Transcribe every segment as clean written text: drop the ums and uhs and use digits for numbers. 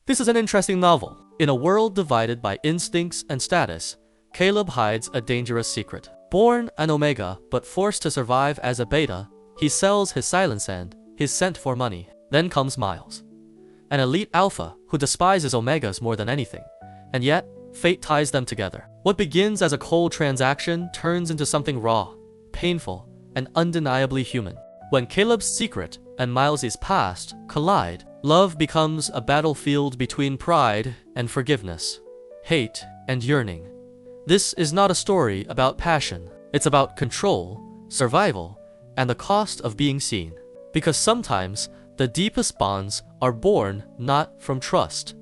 This is an interesting novel. In a world divided by instincts and status, Caleb hides a dangerous secret. Born an Omega but forced to survive as a Beta, he sells his silence and his scent for money. Then comes Miles, an elite Alpha who despises Omegas more than anything, and yet fate ties them together. What begins as a cold transaction turns into something raw, painful, and undeniably human. When Caleb's secret and Miles' past collide, love becomes a battlefield between pride and forgiveness, hate and yearning. This is not a story about passion. It's about control, survival, and the cost of being seen. Because sometimes the deepest bonds are born not from trust,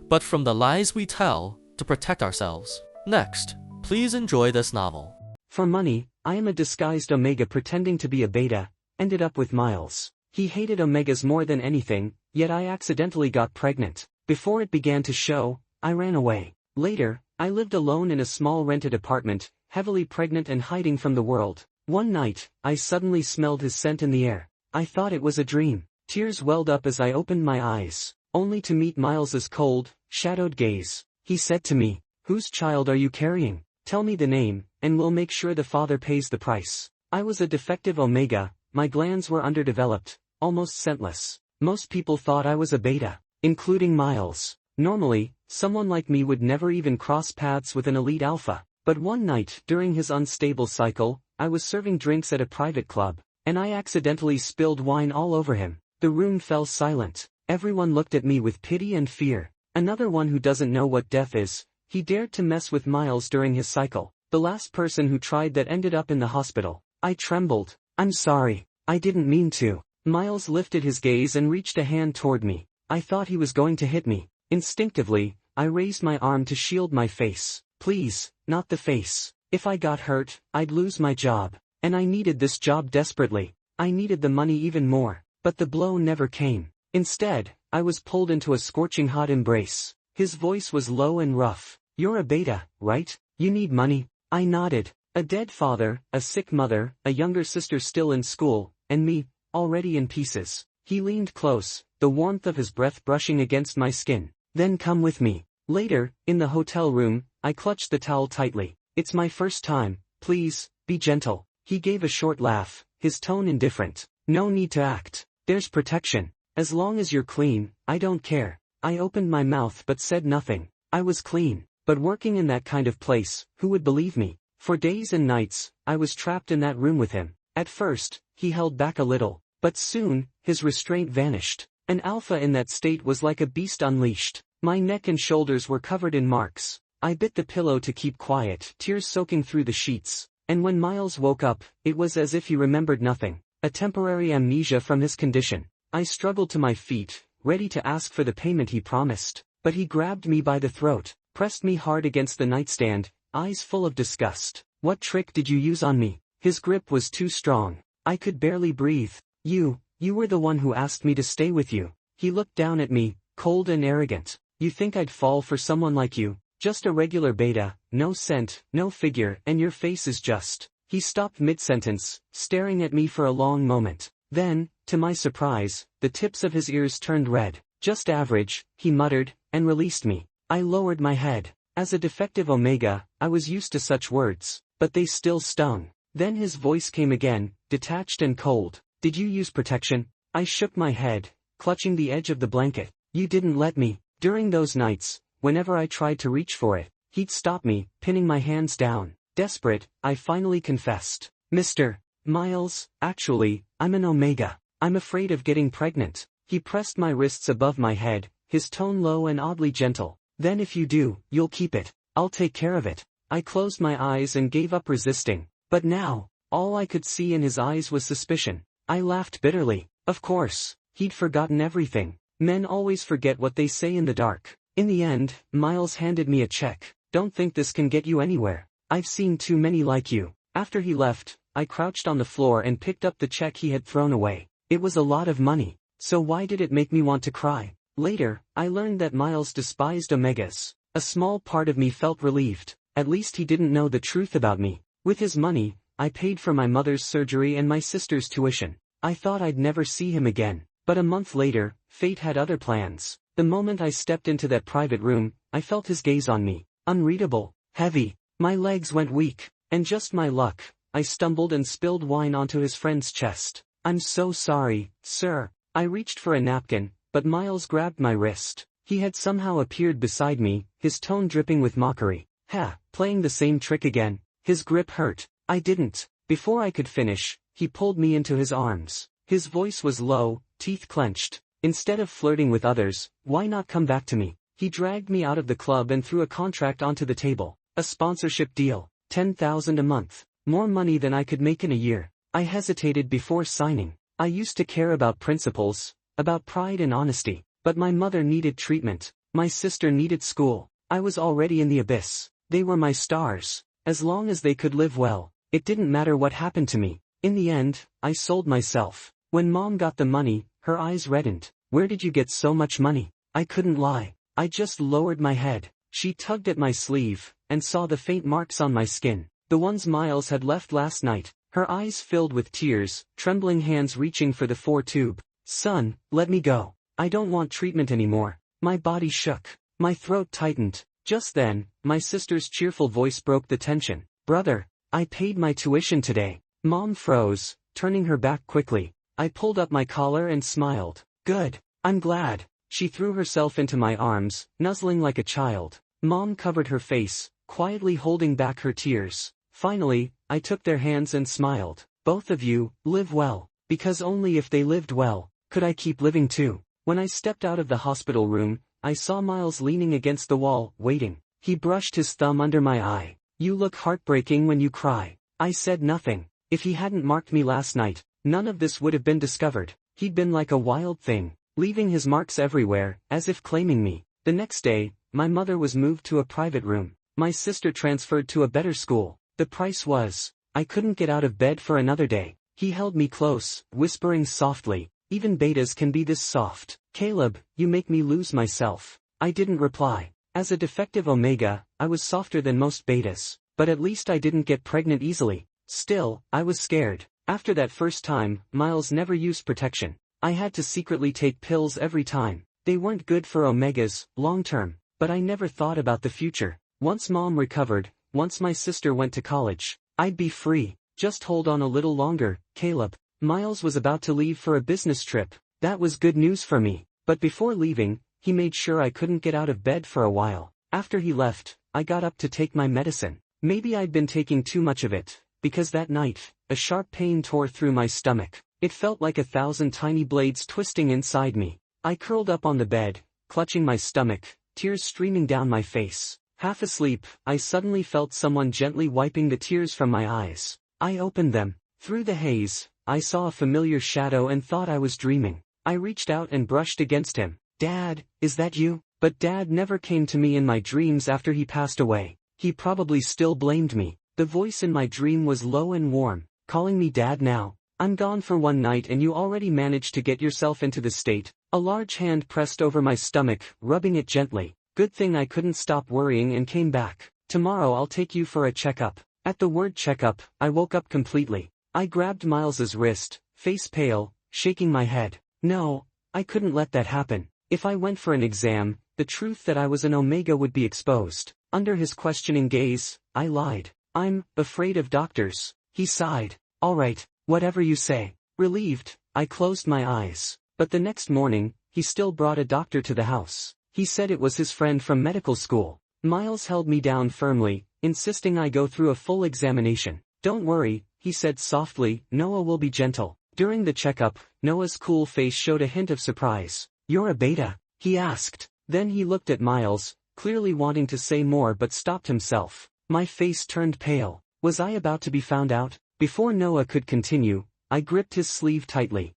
but from the lies we tell to protect ourselves. Next, please enjoy this novel. For money, I am a disguised Omega pretending to be a Beta, ended up with Miles. He hated Omegas more than anything, yet I accidentally got pregnant. Before it began to show, I ran away. Later, I lived alone in a small rented apartment, heavily pregnant and hiding from the world. One night, I suddenly smelled his scent in the air. I thought it was a dream. Tears welled up as I opened my eyes, only to meet Miles's cold, shadowed gaze. He said to me, "Whose child are you carrying? Tell me the name, and we'll make sure the father pays the price." I was a defective Omega, my glands were underdeveloped, almost scentless. Most people thought I was a Beta, including Miles. Normally, someone like me would never even cross paths with an elite Alpha. But one night, during his unstable cycle, I was serving drinks at a private club, and I accidentally spilled wine all over him. The room fell silent. Everyone looked at me with pity and fear. Another one who doesn't know what death is. He dared to mess with Miles during his cycle. The last person who tried that ended up in the hospital. I trembled. "I'm sorry. I didn't mean to." Miles lifted his gaze and reached a hand toward me. I thought he was going to hit me. Instinctively, I raised my arm to shield my face. Please, not the face. If I got hurt, I'd lose my job. And I needed this job desperately. I needed the money even more. But the blow never came. Instead, I was pulled into a scorching hot embrace. His voice was low and rough. "You're a Beta, right? You need money." I nodded. A dead father, a sick mother, a younger sister still in school, and me, already in pieces. He leaned close, the warmth of his breath brushing against my skin. "Then come with me." Later, in the hotel room, I clutched the towel tightly. "It's my first time, please, be gentle." He gave a short laugh, his tone indifferent. "No need to act. There's protection. As long as you're clean, I don't care." I opened my mouth but said nothing. I was clean, but working in that kind of place, who would believe me? For days and nights, I was trapped in that room with him. At first, he held back a little, but soon, his restraint vanished. An Alpha in that state was like a beast unleashed. My neck and shoulders were covered in marks. I bit the pillow to keep quiet, tears soaking through the sheets. And when Miles woke up, it was as if he remembered nothing. A temporary amnesia from his condition. I struggled to my feet, ready to ask for the payment he promised. But he grabbed me by the throat, pressed me hard against the nightstand, eyes full of disgust. "What trick did you use on me?" His grip was too strong. I could barely breathe. You were the one who asked me to stay with you." He looked down at me, cold and arrogant. "You think I'd fall for someone like you? Just a regular Beta, no scent, no figure, and your face is just..." He stopped mid-sentence, staring at me for a long moment. Then, to my surprise, the tips of his ears turned red. "Just average," he muttered, and released me. I lowered my head. As a defective Omega, I was used to such words, but they still stung. Then his voice came again, detached and cold. "Did you use protection?" I shook my head, clutching the edge of the blanket. "You didn't let me." During those nights, whenever I tried to reach for it, he'd stop me, pinning my hands down. Desperate, I finally confessed. "Mr. Miles, actually, I'm an Omega. I'm afraid of getting pregnant." He pressed my wrists above my head, his tone low and oddly gentle. "Then if you do, you'll keep it. I'll take care of it." I closed my eyes and gave up resisting. But now, all I could see in his eyes was suspicion. I laughed bitterly. Of course, he'd forgotten everything. Men always forget what they say in the dark. In the end, Miles handed me a check. "Don't think this can get you anywhere. I've seen too many like you." After he left, I crouched on the floor and picked up the check he had thrown away. It was a lot of money. So why did it make me want to cry? Later, I learned that Miles despised Omegas. A small part of me felt relieved. At least he didn't know the truth about me. With his money, I paid for my mother's surgery and my sister's tuition. I thought I'd never see him again. But a month later, fate had other plans. The moment I stepped into that private room, I felt his gaze on me. Unreadable, heavy. My legs went weak, and just my luck, I stumbled and spilled wine onto his friend's chest. "I'm so sorry, sir." I reached for a napkin, but Miles grabbed my wrist. He had somehow appeared beside me, his tone dripping with mockery. "Ha, playing the same trick again." His grip hurt. I didn't. Before I could finish, he pulled me into his arms. His voice was low, teeth clenched. "Instead of flirting with others, why not come back to me?" He dragged me out of the club and threw a contract onto the table. A sponsorship deal. 10,000 a month. More money than I could make in a year. I hesitated before signing. I used to care about principles, about pride and honesty. But my mother needed treatment. My sister needed school. I was already in the abyss. They were my stars. As long as they could live well, it didn't matter what happened to me. In the end, I sold myself. When Mom got the money, her eyes reddened. "Where did you get so much money?" I couldn't lie. I just lowered my head. She tugged at my sleeve, and saw the faint marks on my skin. The ones Miles had left last night. Her eyes filled with tears, trembling hands reaching for the 4-tube. "Son, let me go. I don't want treatment anymore." My body shook. My throat tightened. Just then, my sister's cheerful voice broke the tension. "Brother, I paid my tuition today." Mom froze, turning her back quickly. I pulled up my collar and smiled. "Good. I'm glad." She threw herself into my arms, nuzzling like a child. Mom covered her face, quietly holding back her tears. Finally, I took their hands and smiled. "Both of you, live well. Because only if they lived well, could I keep living too." When I stepped out of the hospital room, I saw Miles leaning against the wall, waiting. He brushed his thumb under my eye. "You look heartbreaking when you cry." I said nothing. If he hadn't marked me last night, none of this would have been discovered. He'd been like a wild thing, leaving his marks everywhere, as if claiming me. The next day, my mother was moved to a private room. My sister transferred to a better school. The price was, I couldn't get out of bed for another day. He held me close, whispering softly, "Even betas can be this soft." "Caleb, you make me lose myself." I didn't reply. As a defective omega, I was softer than most betas, but at least I didn't get pregnant easily. Still, I was scared. After that first time, Miles never used protection. I had to secretly take pills every time. They weren't good for omegas, long-term, but I never thought about the future. Once Mom recovered, once my sister went to college, I'd be free. "Just hold on a little longer, Caleb." Miles was about to leave for a business trip. That was good news for me. But before leaving, he made sure I couldn't get out of bed for a while. After he left, I got up to take my medicine. Maybe I'd been taking too much of it, because that night, a sharp pain tore through my stomach. It felt like 1,000 tiny blades twisting inside me. I curled up on the bed, clutching my stomach, tears streaming down my face. Half asleep, I suddenly felt someone gently wiping the tears from my eyes. I opened them. Through the haze, I saw a familiar shadow and thought I was dreaming. I reached out and brushed against him. "Dad, is that you?" But Dad never came to me in my dreams after he passed away. He probably still blamed me. The voice in my dream was low and warm, calling me Dad now. "I'm gone for one night and you already managed to get yourself into this state." A large hand pressed over my stomach, rubbing it gently. Good thing I couldn't stop worrying and came back. "Tomorrow I'll take you for a checkup." At the word checkup, I woke up completely. I grabbed Miles's wrist, face pale, shaking my head. No, I couldn't let that happen. If I went for an exam, the truth that I was an omega would be exposed. Under his questioning gaze, I lied. "I'm afraid of doctors." He sighed. "All right, whatever you say." Relieved, I closed my eyes. But the next morning, he still brought a doctor to the house. He said it was his friend from medical school. Miles held me down firmly, insisting I go through a full examination. "Don't worry," he said softly, "Noah will be gentle." During the checkup, Noah's cool face showed a hint of surprise. "You're a beta?" he asked. Then he looked at Miles, clearly wanting to say more but stopped himself. My face turned pale. Was I about to be found out? Before Noah could continue, I gripped his sleeve tightly.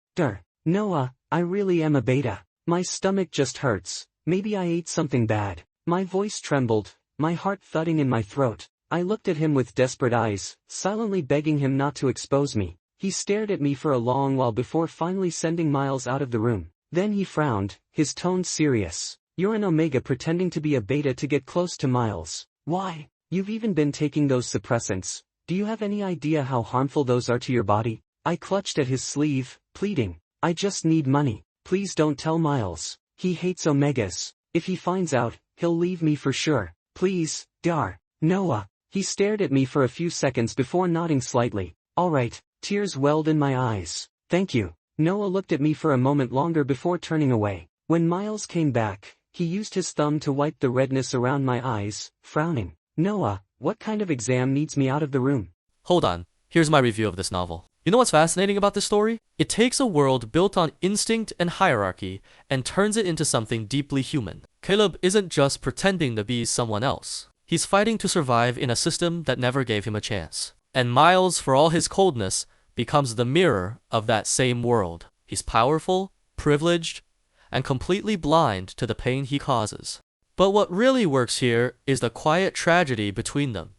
Noah, I really am a beta. My stomach just hurts. Maybe I ate something bad." My voice trembled, my heart thudding in my throat. I looked at him with desperate eyes, silently begging him not to expose me. He stared at me for a long while before finally sending Miles out of the room. Then he frowned, his tone serious. "You're an omega pretending to be a beta to get close to Miles. Why? You've even been taking those suppressants. Do you have any idea how harmful those are to your body?" I clutched at his sleeve, pleading. "I just need money. Please don't tell Miles." He hates omegas. If he finds out, he'll leave me for sure. Please, Dar. Noah. He stared at me for a few seconds before nodding slightly. Alright. Tears welled in my eyes. Thank you. Noah looked at me for a moment longer before turning away. When Miles came back, he used his thumb to wipe the redness around my eyes, frowning. Noah, what kind of exam needs me out of the room? Hold on, here's my review of this novel. You know what's fascinating about this story? It takes a world built on instinct and hierarchy and turns it into something deeply human. Caleb isn't just pretending to be someone else. He's fighting to survive in a system that never gave him a chance. And Miles, for all his coldness, becomes the mirror of that same world. He's powerful, privileged, and completely blind to the pain he causes. But what really works here is the quiet tragedy between them.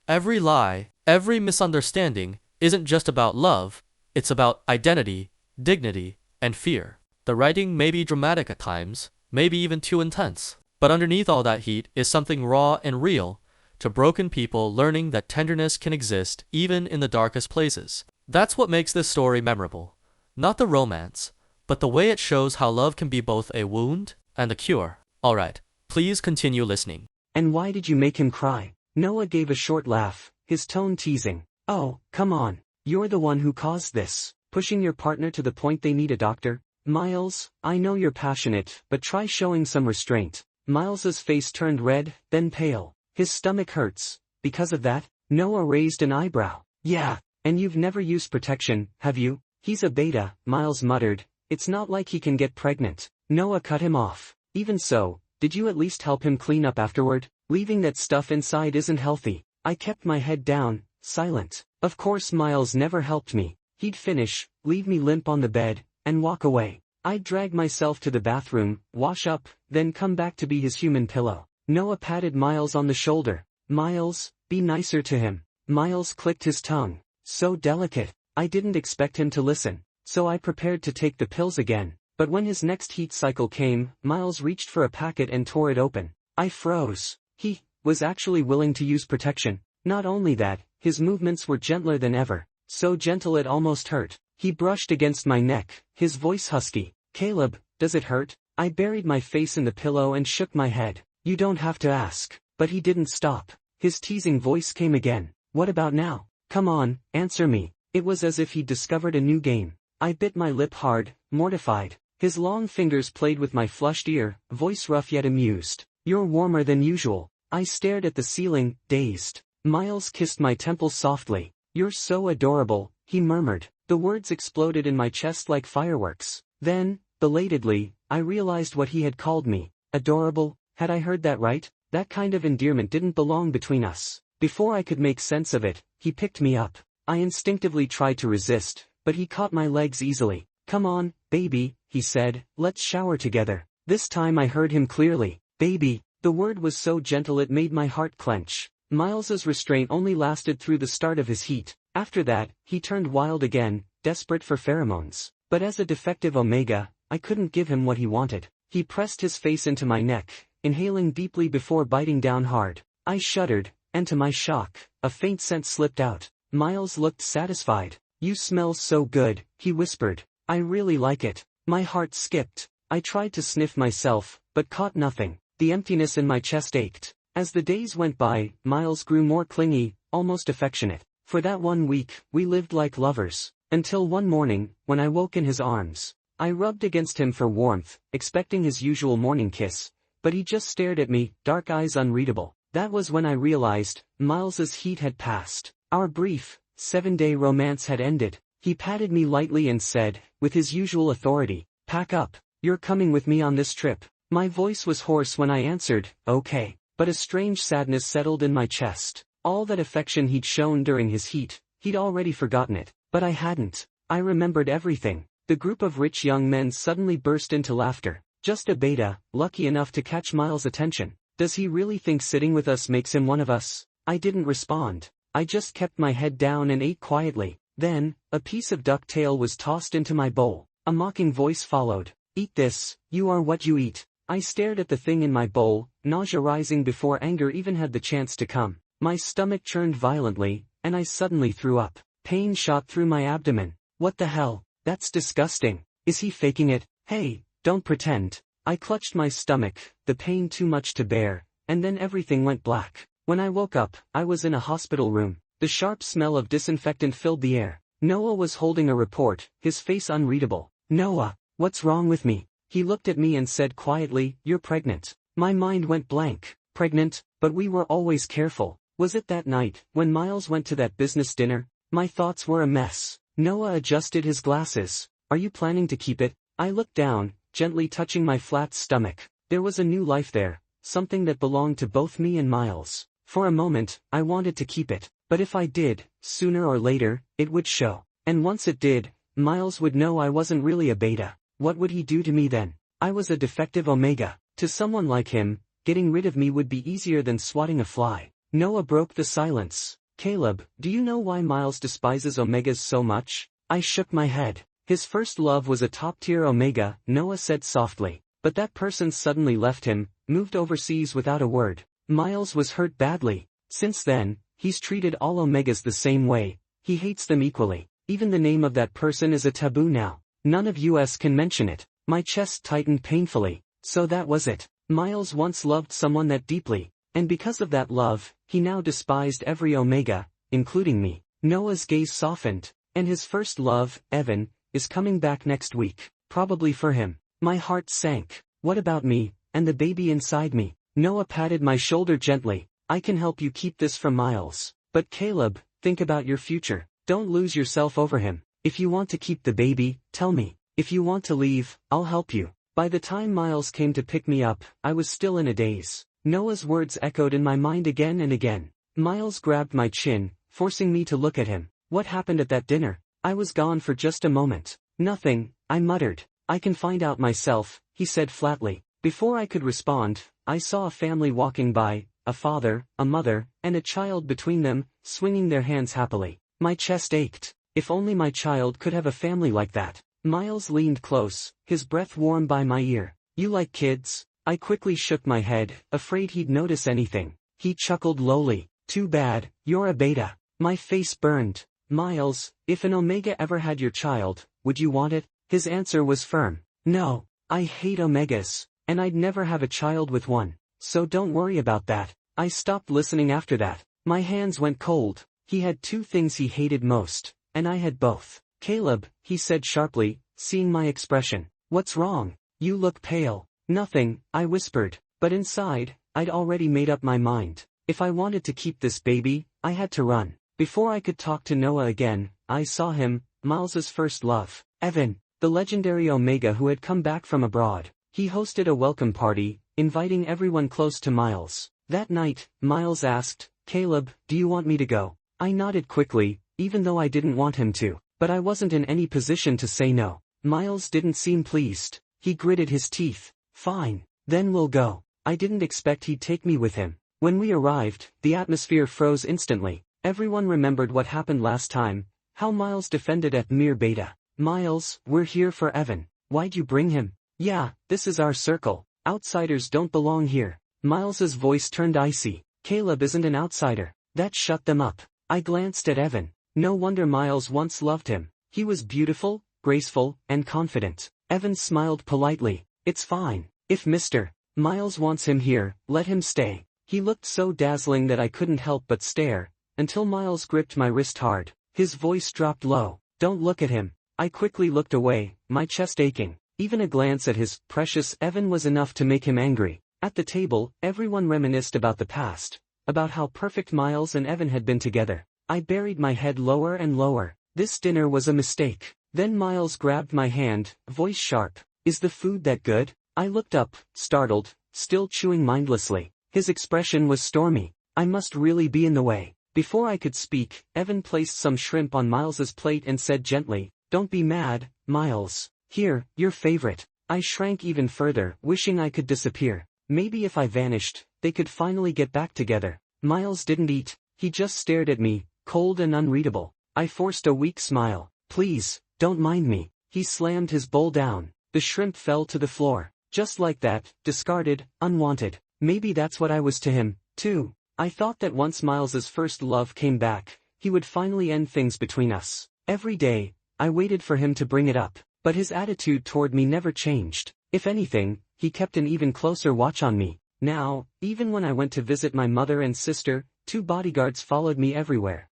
Every lie, every misunderstanding isn't just about love, it's about identity, dignity, and fear. The writing may be dramatic at times, maybe even too intense, but underneath all that heat is something raw and real, to broken people learning that tenderness can exist even in the darkest places. That's what makes this story memorable. Not the romance, but the way it shows how love can be both a wound and a cure. Alright, please continue listening. And why did you make him cry? Noah gave a short laugh, his tone teasing. Oh, come on. You're the one who caused this. Pushing your partner to the point they need a doctor? Miles, I know you're passionate, but try showing some restraint. Miles's face turned red, then pale. His stomach hurts. Because of that? Noah raised an eyebrow. Yeah, and you've never used protection, have you? He's a beta, Miles muttered. It's not like he can get pregnant. Noah cut him off. Even so, did you at least help him clean up afterward? Leaving that stuff inside isn't healthy. I kept my head down, silent. Of course Miles never helped me. He'd finish, leave me limp on the bed, and walk away. I'd drag myself to the bathroom, wash up, then come back to be his human pillow. Noah patted Miles on the shoulder. Miles, be nicer to him. Miles clicked his tongue. So delicate. I didn't expect him to listen, so I prepared to take the pills again. But when his next heat cycle came, Miles reached for a packet and tore it open. I froze. He was actually willing to use protection. Not only that, his movements were gentler than ever. So gentle it almost hurt. He brushed against my neck, his voice husky. Caleb, does it hurt? I buried my face in the pillow and shook my head. You don't have to ask. But he didn't stop. His teasing voice came again. What about now? Come on, answer me. It was as if he'd discovered a new game. I bit my lip hard, mortified. His long fingers played with my flushed ear, voice rough yet amused. You're warmer than usual. I stared at the ceiling, dazed. Miles kissed my temple softly. You're so adorable, he murmured. The words exploded in my chest like fireworks. Then, belatedly, I realized what he had called me. Adorable? Had I heard that right? That kind of endearment didn't belong between us. Before I could make sense of it, he picked me up. I instinctively tried to resist, but he caught my legs easily. Come on, baby, he said, let's shower together. This time I heard him clearly. Baby. The word was so gentle it made my heart clench. Miles's restraint only lasted through the start of his heat. After that, he turned wild again, desperate for pheromones. But as a defective Omega, I couldn't give him what he wanted. He pressed his face into my neck, inhaling deeply before biting down hard. I shuddered, and to my shock, a faint scent slipped out. Miles looked satisfied. You smell so good, he whispered. I really like it. My heart skipped. I tried to sniff myself, but caught nothing. The emptiness in my chest ached. As the days went by, Miles grew more clingy, almost affectionate. For that 1 week, we lived like lovers. Until one morning, when I woke in his arms. I rubbed against him for warmth, expecting his usual morning kiss. But he just stared at me, dark eyes unreadable. That was when I realized, Miles's heat had passed. Our brief, 7-day romance had ended. He patted me lightly and said, with his usual authority, pack up. You're coming with me on this trip. My voice was hoarse when I answered, okay. But a strange sadness settled in my chest. All that affection he'd shown during his heat, he'd already forgotten it. But I hadn't. I remembered everything. The group of rich young men suddenly burst into laughter. Just a beta, lucky enough to catch Miles' attention. Does he really think sitting with us makes him one of us? I didn't respond. I just kept my head down and ate quietly. Then, a piece of duck tail was tossed into my bowl. A mocking voice followed. Eat this, you are what you eat. I stared at the thing in my bowl, nausea rising before anger even had the chance to come. My stomach churned violently, and I suddenly threw up. Pain shot through my abdomen. What the hell? That's disgusting. Is he faking it? Hey, don't pretend. I clutched my stomach, the pain too much to bear, and then everything went black. When I woke up, I was in a hospital room. The sharp smell of disinfectant filled the air. Noah was holding a report, his face unreadable. "Noah, what's wrong with me?" He looked at me and said quietly, "You're pregnant." My mind went blank. Pregnant? But we were always careful. Was it that night, when Miles went to that business dinner? My thoughts were a mess. Noah adjusted his glasses. "Are you planning to keep it?" I looked down, gently touching my flat stomach. There was a new life there, something that belonged to both me and Miles. For a moment, I wanted to keep it, but if I did, sooner or later, it would show. And once it did, Miles would know I wasn't really a beta. What would he do to me then? I was a defective Omega. To someone like him, getting rid of me would be easier than swatting a fly. Noah broke the silence. "Caleb, do you know why Miles despises Omegas so much?" I shook my head. "His first love was a top-tier Omega," Noah said softly. "But that person suddenly left him, moved overseas without a word. Miles was hurt badly. Since then, he's treated all Omegas the same way. He hates them equally. Even the name of that person is a taboo now. None of us can mention it." My chest tightened painfully. So that was it. Miles once loved someone that deeply, and because of that love, he now despised every Omega, including me. Noah's gaze softened. "And his first love, Evan, is coming back next week. Probably for him." My heart sank. What about me, and the baby inside me? Noah patted my shoulder gently. "I can help you keep this from Miles. But Caleb, think about your future. Don't lose yourself over him. If you want to keep the baby, tell me. If you want to leave, I'll help you." By the time Miles came to pick me up, I was still in a daze. Noah's words echoed in my mind again and again. Miles grabbed my chin, forcing me to look at him. "What happened at that dinner?" I was gone for just a moment. "Nothing," I muttered. "I can find out myself," he said flatly. Before I could respond, I saw a family walking by, a father, a mother, and a child between them, swinging their hands happily. My chest ached. If only my child could have a family like that. Miles leaned close, his breath warm by my ear. "You like kids?" I quickly shook my head, afraid he'd notice anything. He chuckled lowly. "Too bad, you're a beta." My face burned. "Miles, if an Omega ever had your child, would you want it?" His answer was firm. "No, I hate Omegas, and I'd never have a child with one. So don't worry about that." I stopped listening after that. My hands went cold. He had two things he hated most, and I had both. "Caleb," he said sharply, seeing my expression. "What's wrong? You look pale." "Nothing," I whispered, but inside, I'd already made up my mind. If I wanted to keep this baby, I had to run. Before I could talk to Noah again, I saw him, Miles's first love. Evan, the legendary Omega who had come back from abroad. He hosted a welcome party, inviting everyone close to Miles. That night, Miles asked, "Caleb, do you want me to go?" I nodded quickly, even though I didn't want him to, but I wasn't in any position to say no. Miles didn't seem pleased. He gritted his teeth. "Fine, then we'll go." I didn't expect he'd take me with him. When we arrived, the atmosphere froze instantly. Everyone remembered what happened last time, how Miles defended at mere beta. "Miles, we're here for Evan. Why'd you bring him?" "Yeah, this is our circle. Outsiders don't belong here." Miles's voice turned icy. "Caleb isn't an outsider." That shut them up. I glanced at Evan. No wonder Miles once loved him. He was beautiful, graceful, and confident. Evan smiled politely. "It's fine. If Mr. Miles wants him here, let him stay." He looked so dazzling that I couldn't help but stare, until Miles gripped my wrist hard. His voice dropped low. "Don't look at him." I quickly looked away, my chest aching. Even a glance at his precious Evan was enough to make him angry. At the table, everyone reminisced about the past, about how perfect Miles and Evan had been together. I buried my head lower and lower. This dinner was a mistake. Then Miles grabbed my hand, voice sharp. "Is the food that good?" I looked up, startled, still chewing mindlessly. His expression was stormy. I must really be in the way. Before I could speak, Evan placed some shrimp on Miles's plate and said gently, "Don't be mad, Miles. Here, your favorite." I shrank even further, wishing I could disappear. Maybe if I vanished, they could finally get back together. Miles didn't eat. He just stared at me, cold and unreadable. I forced a weak smile. "Please, don't mind me." He slammed his bowl down. The shrimp fell to the floor. Just like that, discarded, unwanted. Maybe that's what I was to him, too. I thought that once Miles's first love came back, he would finally end things between us. Every day, I waited for him to bring it up, but his attitude toward me never changed. If anything, he kept an even closer watch on me. Now, even when I went to visit my mother and sister, 2 bodyguards followed me everywhere.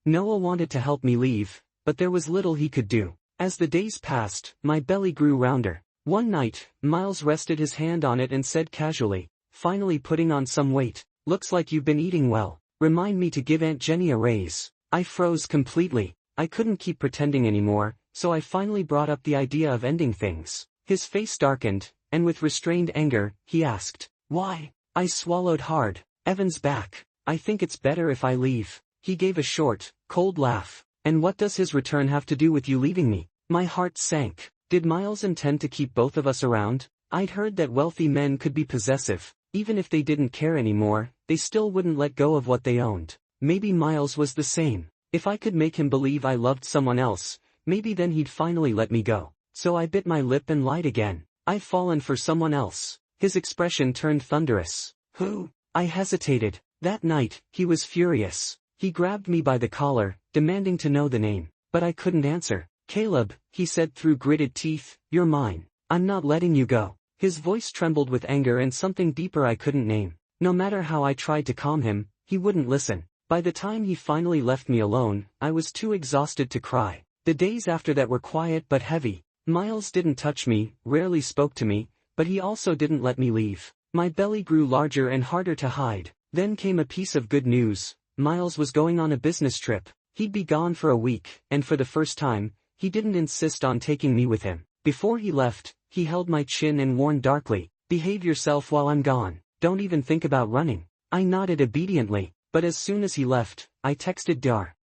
Noah wanted to help me leave, but there was little he could do. As the days passed, my belly grew rounder. One night, Miles rested his hand on it and said casually, finally putting on some weight, "Looks like you've been eating well. Remind me to give Aunt Jenny a raise." I froze completely. I couldn't keep pretending anymore, so I finally brought up the idea of ending things. His face darkened, and with restrained anger, he asked, "Why?" I swallowed hard. "Evan's back. I think it's better if I leave." He gave a short, cold laugh. "And what does his return have to do with you leaving me?" My heart sank. Did Miles intend to keep both of us around? I'd heard that wealthy men could be possessive. Even if they didn't care anymore, they still wouldn't let go of what they owned. Maybe Miles was the same. If I could make him believe I loved someone else, maybe then he'd finally let me go. So I bit my lip and lied again. "I've fallen for someone else." His expression turned thunderous. "Who?" I hesitated. That night, he was furious. He grabbed me by the collar, demanding to know the name. But I couldn't answer. "Caleb," he said through gritted teeth, "you're mine. I'm not letting you go." His voice trembled with anger and something deeper I couldn't name. No matter how I tried to calm him, he wouldn't listen. By the time he finally left me alone, I was too exhausted to cry. The days after that were quiet but heavy. Miles didn't touch me, rarely spoke to me, but he also didn't let me leave. My belly grew larger and harder to hide. Then came a piece of good news. Miles was going on a business trip. He'd be gone for a week, and for the first time, he didn't insist on taking me with him. Before he left, he held my chin and warned darkly, "Behave yourself while I'm gone. Don't even think about running." I nodded obediently, but as soon as he left, I texted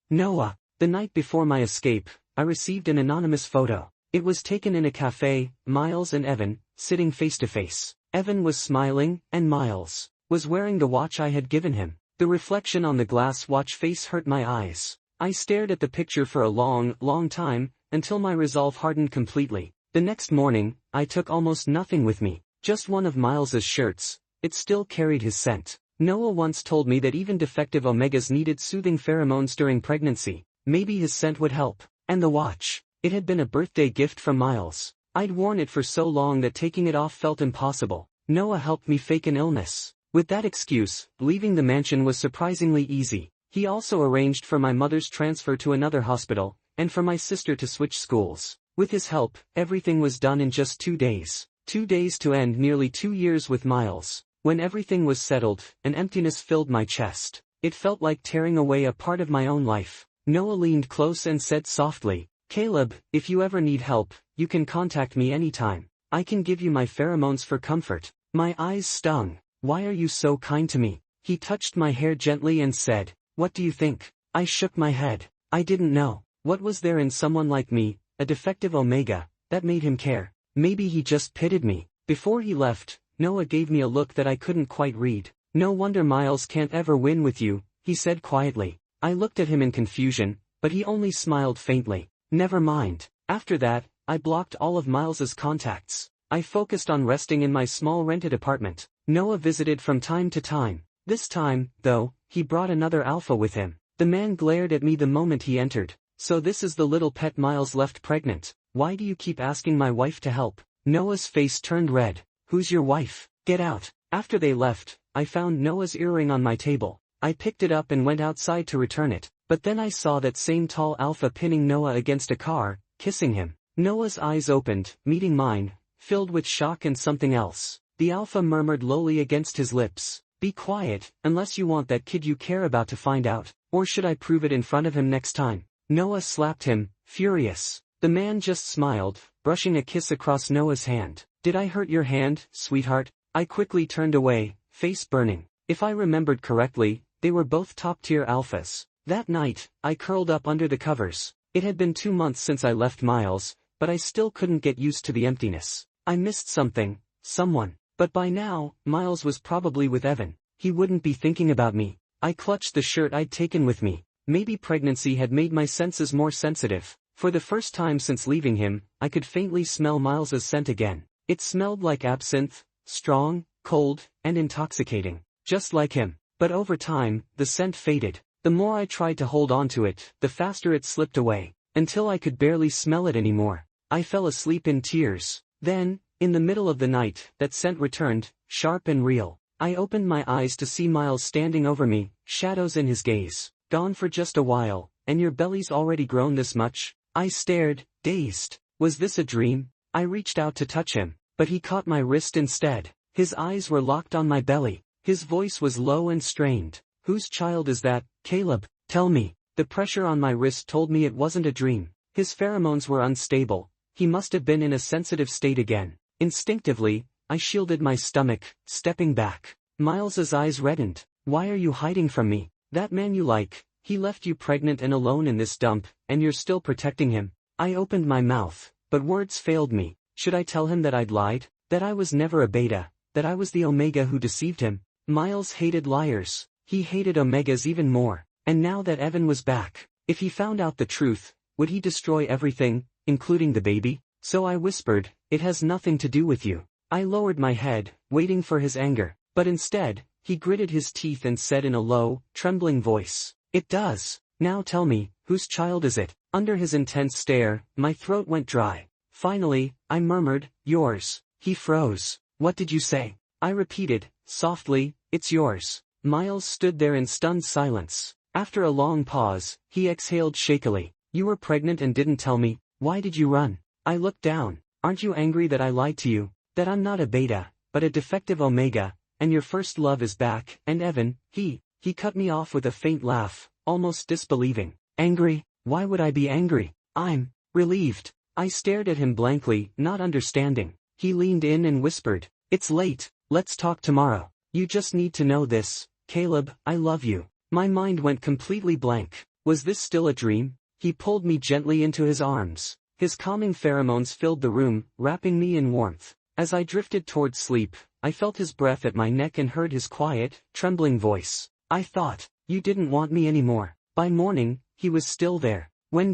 Noah. The night before my escape, I received an anonymous photo. It was taken in a cafe, Miles and Evan, sitting face to face. Evan was smiling, and Miles was wearing the watch I had given him. The reflection on the glass watch face hurt my eyes. I stared at the picture for a long time, until my resolve hardened completely. The next morning, I took almost nothing with me, just one of Miles's shirts. It still carried his scent. Noah once told me that even defective omegas needed soothing pheromones during pregnancy. Maybe his scent would help. And the watch. It had been a birthday gift from Miles. I'd worn it for so long that taking it off felt impossible. Noah helped me fake an illness. With that excuse, leaving the mansion was surprisingly easy. He also arranged for my mother's transfer to another hospital, and for my sister to switch schools. With his help, everything was done in just 2 days. 2 days to end nearly 2 years with Miles. When everything was settled, an emptiness filled my chest. It felt like tearing away a part of my own life. Noah leaned close and said softly, "Caleb, if you ever need help, you can contact me anytime. I can give you my pheromones for comfort." My eyes stung. "Why are you so kind to me?" He touched my hair gently and said, "What do you think?" I shook my head. I didn't know. What was there in someone like me, a defective omega, that made him care? Maybe he just pitied me. Before he left, Noah gave me a look that I couldn't quite read. "No wonder Miles can't ever win with you," he said quietly. I looked at him in confusion, but he only smiled faintly. "Never mind." After that, I blocked all of Miles's contacts. I focused on resting in my small rented apartment. Noah visited from time to time. This time, though, he brought another alpha with him. The man glared at me the moment he entered. "So this is the little pet Miles left pregnant. Why do you keep asking my wife to help?" Noah's face turned red. "Who's your wife? Get out." After they left, I found Noah's earring on my table. I picked it up and went outside to return it, but then I saw that same tall alpha pinning Noah against a car, kissing him. Noah's eyes opened, meeting mine, filled with shock and something else. The alpha murmured lowly against his lips, "Be quiet, unless you want that kid you care about to find out, or should I prove it in front of him next time?" Noah slapped him, furious. The man just smiled, brushing a kiss across Noah's hand. "Did I hurt your hand, sweetheart?" I quickly turned away, face burning. If I remembered correctly, they were both top-tier alphas. That night, I curled up under the covers. It had been 2 months since I left Miles, but I still couldn't get used to the emptiness. I missed something, someone. But by now, Miles was probably with Evan. He wouldn't be thinking about me. I clutched the shirt I'd taken with me. Maybe pregnancy had made my senses more sensitive. For the first time since leaving him, I could faintly smell Miles's scent again. It smelled like absinthe, strong, cold, and intoxicating. Just like him. But over time, the scent faded. The more I tried to hold on to it, the faster it slipped away, until I could barely smell it anymore. I fell asleep in tears. Then, In the middle of the night, that scent returned, sharp and real. I opened my eyes to see Miles standing over me, shadows in his gaze. Gone for just a while, and your belly's already grown this much? I stared, dazed. Was this a dream? I reached out to touch him, but he caught my wrist instead. His eyes were locked on my belly. His voice was low and strained. Whose child is that, Caleb? Tell me. The pressure on my wrist told me it wasn't a dream. His pheromones were unstable. He must have been in a sensitive state again. Instinctively, I shielded my stomach, stepping back. Miles's eyes reddened. Why are you hiding from me? That man you like, he left you pregnant and alone in this dump, and you're still protecting him. I opened my mouth, but words failed me. Should I tell him that I'd lied? That I was never a beta? That I was the Omega who deceived him? Miles hated liars. He hated Omegas even more. And now that Evan was back, if he found out the truth, would he destroy everything, including the baby? So I whispered, it has nothing to do with you. I lowered my head, waiting for his anger, but instead, he gritted his teeth and said in a low, trembling voice, it does. Now tell me, whose child is it? Under his intense stare, my throat went dry. Finally, I murmured, yours. He froze. What did you say? I repeated, softly, it's yours. Miles stood there in stunned silence. After a long pause, he exhaled shakily. You were pregnant and didn't tell me. Why did you run? I looked down. Aren't you angry that I lied to you? That I'm not a beta, but a defective Omega, and your first love is back, and Evan, he cut me off with a faint laugh, almost disbelieving. Angry? Why would I be angry? I'm relieved. I stared at him blankly, not understanding. He leaned in and whispered, it's late, let's talk tomorrow. You just need to know this, Caleb, I love you. My mind went completely blank. Was this still a dream? He pulled me gently into his arms. His calming pheromones filled the room, wrapping me in warmth. As I drifted towards sleep, I felt his breath at my neck and heard his quiet, trembling voice. I thought, you didn't want me anymore. By morning, he was still there. When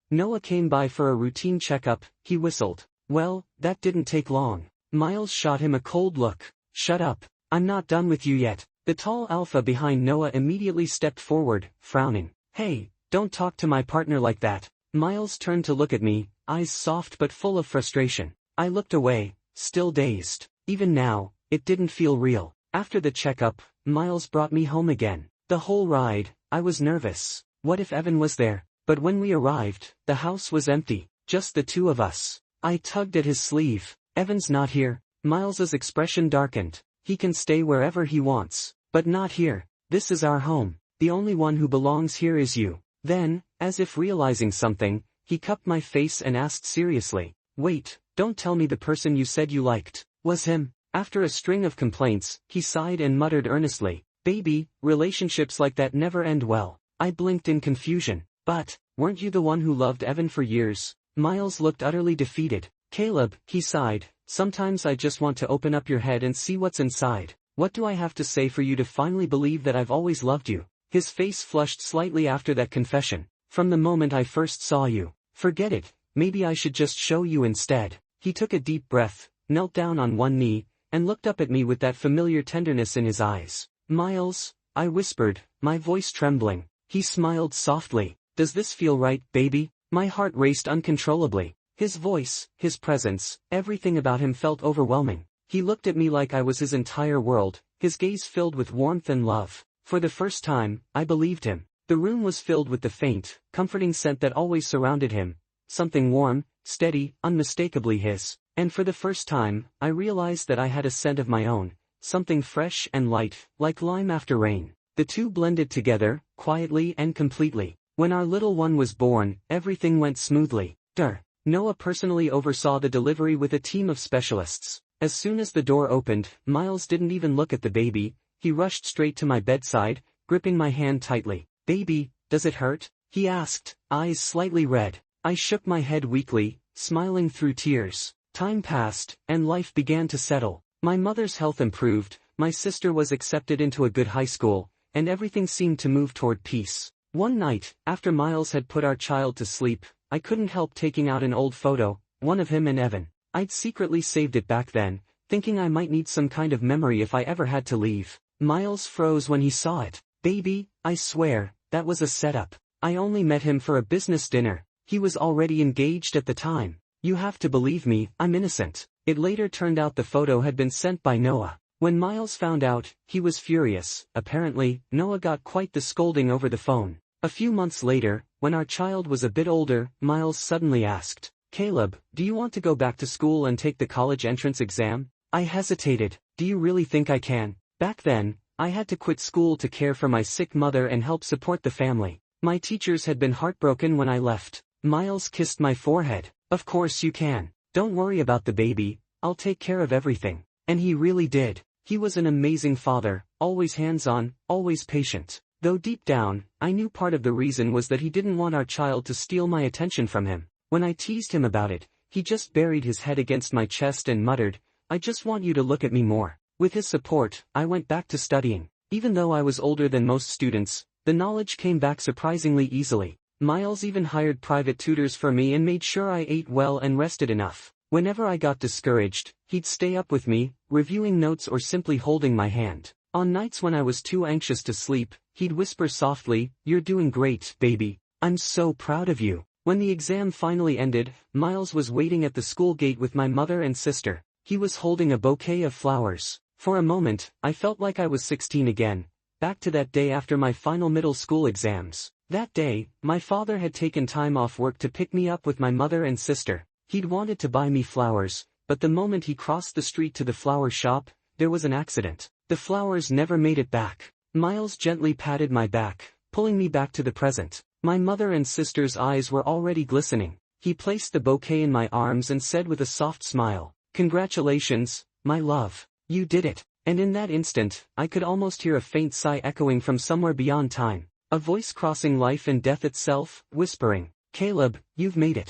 Noah came by for a routine checkup, he whistled. Well, that didn't take long. Miles shot him a cold look. Shut up. I'm not done with you yet. The tall alpha behind Noah immediately stepped forward, frowning. Hey, don't talk to my partner like that. Miles turned to look at me, eyes soft but full of frustration. I looked away, still dazed. Even now, it didn't feel real. After the checkup, Miles brought me home again. The whole ride, I was nervous. What if Evan was there? But when we arrived, the house was empty, just the two of us. I tugged at his sleeve. Evan's not here. Miles's expression darkened. He can stay wherever he wants, but not here. This is our home. The only one who belongs here is you. Then, as if realizing something, he cupped my face and asked seriously, wait, don't tell me the person you said you liked was him. After a string of complaints, he sighed and muttered earnestly, baby, relationships like that never end well. I blinked in confusion. But, weren't you the one who loved Evan for years? Miles looked utterly defeated. Caleb, he sighed, sometimes I just want to open up your head and see what's inside. What do I have to say for you to finally believe that I've always loved you? His face flushed slightly after that confession. From the moment I first saw you. Forget it, maybe I should just show you instead. He took a deep breath, knelt down on one knee, and looked up at me with that familiar tenderness in his eyes. Miles, I whispered, my voice trembling. He smiled softly. Does this feel right, baby? My heart raced uncontrollably. His voice, his presence, everything about him felt overwhelming. He looked at me like I was his entire world, his gaze filled with warmth and love. For the first time, I believed him. The room was filled with the faint, comforting scent that always surrounded him. Something warm, steady, unmistakably his. And for the first time, I realized that I had a scent of my own. Something fresh and light, like lime after rain. The two blended together, quietly and completely. When our little one was born, everything went smoothly. Noah personally oversaw the delivery with a team of specialists. As soon as the door opened, Miles didn't even look at the baby. He rushed straight to my bedside, gripping my hand tightly. Baby, does it hurt? He asked, eyes slightly red. I shook my head weakly, smiling through tears. Time passed, and life began to settle. My mother's health improved, my sister was accepted into a good high school, and everything seemed to move toward peace. One night, after Miles had put our child to sleep, I couldn't help taking out an old photo, one of him and Evan. I'd secretly saved it back then, thinking I might need some kind of memory if I ever had to leave. Miles froze when he saw it. Baby, I swear, that was a setup. I only met him for a business dinner. He was already engaged at the time. You have to believe me, I'm innocent. It later turned out the photo had been sent by Noah. When Miles found out, he was furious. Apparently, Noah got quite the scolding over the phone. A few months later, when our child was a bit older, Miles suddenly asked, "Caleb, do you want to go back to school and take the college entrance exam?" I hesitated. "Do you really think I can?" Back then, I had to quit school to care for my sick mother and help support the family. My teachers had been heartbroken when I left. Miles kissed my forehead. "Of course you can. Don't worry about the baby, I'll take care of everything." And he really did. He was an amazing father, always hands-on, always patient. Though deep down, I knew part of the reason was that he didn't want our child to steal my attention from him. When I teased him about it, he just buried his head against my chest and muttered, "I just want you to look at me more." With his support, I went back to studying. Even though I was older than most students, the knowledge came back surprisingly easily. Miles even hired private tutors for me and made sure I ate well and rested enough. Whenever I got discouraged, he'd stay up with me, reviewing notes or simply holding my hand. On nights when I was too anxious to sleep, he'd whisper softly, "You're doing great, baby. I'm so proud of you." When the exam finally ended, Miles was waiting at the school gate with my mother and sister. He was holding a bouquet of flowers. For a moment, I felt like I was 16 again, back to that day after my final middle school exams. That day, my father had taken time off work to pick me up with my mother and sister. He'd wanted to buy me flowers, but the moment he crossed the street to the flower shop, there was an accident. The flowers never made it back. Miles gently patted my back, pulling me back to the present. My mother and sister's eyes were already glistening. He placed the bouquet in my arms and said with a soft smile, "Congratulations, my love. You did it." And in that instant, I could almost hear a faint sigh echoing from somewhere beyond time. A voice crossing life and death itself, whispering, "Caleb, you've made it."